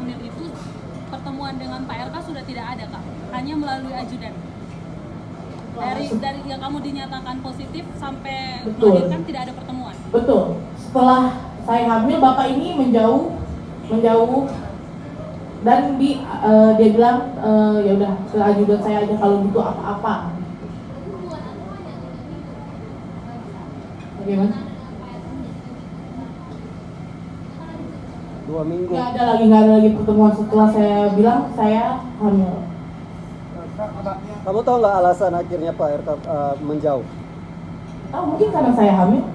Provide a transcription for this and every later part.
hamil itu pertemuan dengan Pak RK sudah tidak ada Kak, hanya melalui ajudan. Dari yang kamu dinyatakan positif sampai melahirkan tidak ada pertemuan. Betul. Setelah saya hamil, bapak ini menjauh dan dia bilang ya udah ke ajudan saya aja kalau butuh apa-apa. Bagaimana? 2 minggu. Nggak ada lagi pertemuan setelah saya bilang saya hamil. Kamu tahu nggak alasan akhirnya Pak RK menjauh? Oh, mungkin karena saya hamil.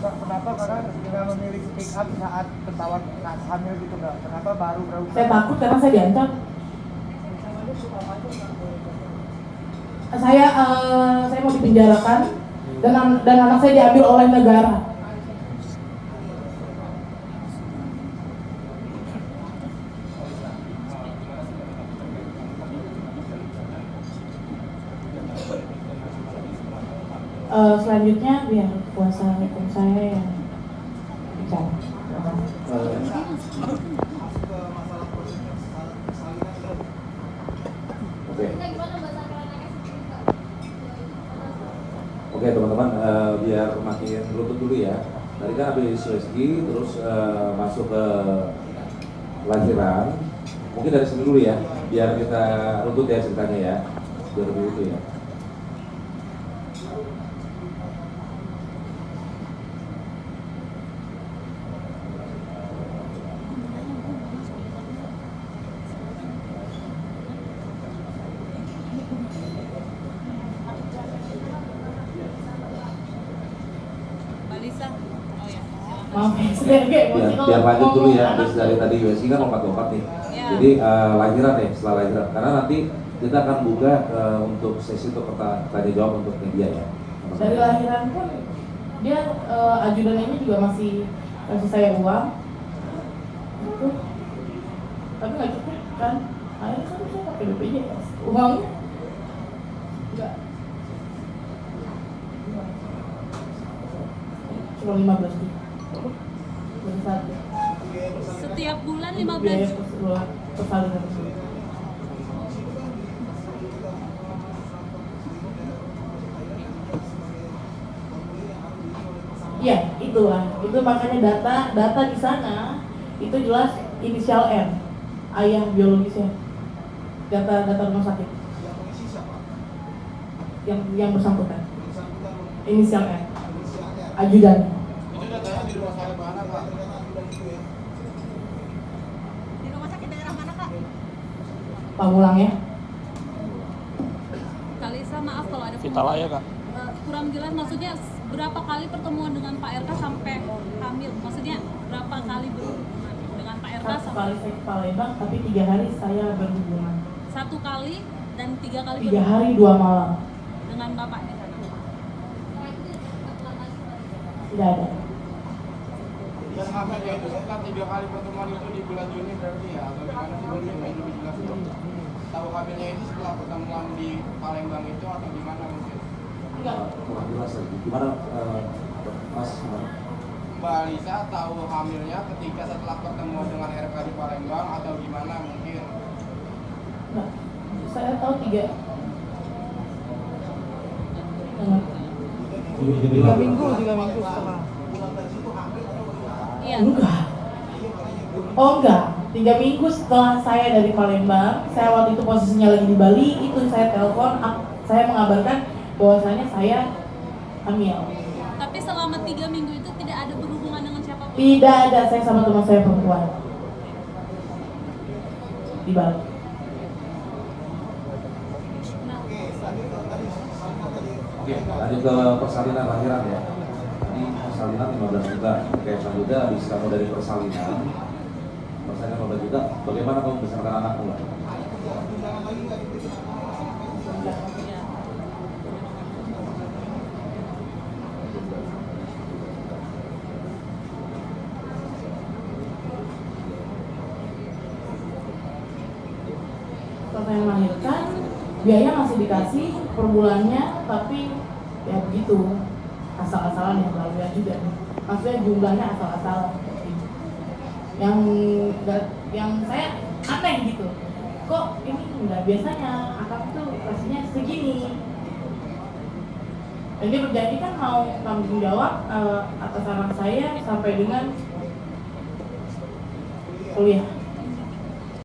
Kenapa? Karena dengan memilih speak up saat pesawat hamil gitu nggak? Kenapa baru? Saya takut karena saya diancam. Saya mau dipenjarakan dan anak saya diambil oleh negara. Selanjutnya biar kuasa hukum saya yang bicara. Oke teman-teman, biar makin runtut dulu ya. Tadi kan habis USG, terus masuk ke lahiran. Mungkin dari sini dulu ya, biar kita runtut ya ceritanya ya, biar lebih utuh ya. Maaf, biar lanjut dulu ya, habis dari tadi USG kan lompat-lompat nih. Ya. Jadi lahiran ya, setelah lahiran. Karena nanti kita akan buka untuk sesi untuk tanya jawab untuk media ya. Dari lahiran pun dia ajudan ini juga masih kasih saya uang. Gitu. Tapi nggak cukup kan? Akhirnya kan saya pakai BPJS. Uangnya enggak. Cuma 15 juta. Setiap bulan 15 biaya juta. persalinan. Iya, itulah. Itu makanya data di sana itu jelas inisial R, ayah biologisnya. Data rumah sakit. Yang bersangkutan. Inisial R. Ajudan. Itu datanya di rumah sakit mana Pak? Di rumah sakit daerah mana Kak? Pamulang ya. Kalisa, maaf kalau ada Vitalaya Kak. kurang jelas, maksudnya berapa kali pertemuan dengan Pak RK sampai hamil? Maksudnya berapa kali berhubungan dengan Pak RK? Satu kali saya ke Palembang, tapi 3 hari saya berhubungan. 1 kali dan 3 kali 3 hari 2 malam. dengan Bapak di sana. Tidak ada. Yang hamilnya itu setelah 3 kali pertemuan itu di bulan Juni berarti ya? Atau gimana sih? Lebih jelas dong. Tahu hamilnya itu setelah pertemuan di Palembang itu atau gimana mungkin? Enggak. Kurang jelas lagi. Gimana Mas? Mbak Alisa tahu hamilnya ketika setelah pertemuan dengan RK di Palembang atau gimana mungkin? Enggak. Saya tahu 3. Enggak. 3 minggu setelah. Iya. Enggak. Oh enggak. 3 minggu setelah saya dari Palembang, saya waktu itu posisinya lagi di Bali, itu saya telepon, saya mengabarkan bahwasanya saya hamil. Tapi selama 3 minggu itu tidak ada berhubungan dengan siapapun? Tidak ada, saya sama teman saya perempuan di Bali. Oke, lanjut ke persalinan lahiran ya. Ini persalinan 15 juta. Oke, selanjutnya habis kamu dari persalinan 15 juta, bagaimana kamu membesarkan anakmu? Setelah saya melahirkan, biaya masih dikasih per bulannya, tapi ya begitu, asal-asalan ya, melalui juga. Maksudnya jumlahnya asal-asalan. yang saya aneh gitu, kok ini nggak biasanya akak tuh kasihnya segini. Dan dia berjanji kan mau tanggung jawab atas anak saya sampai dengan kuliah.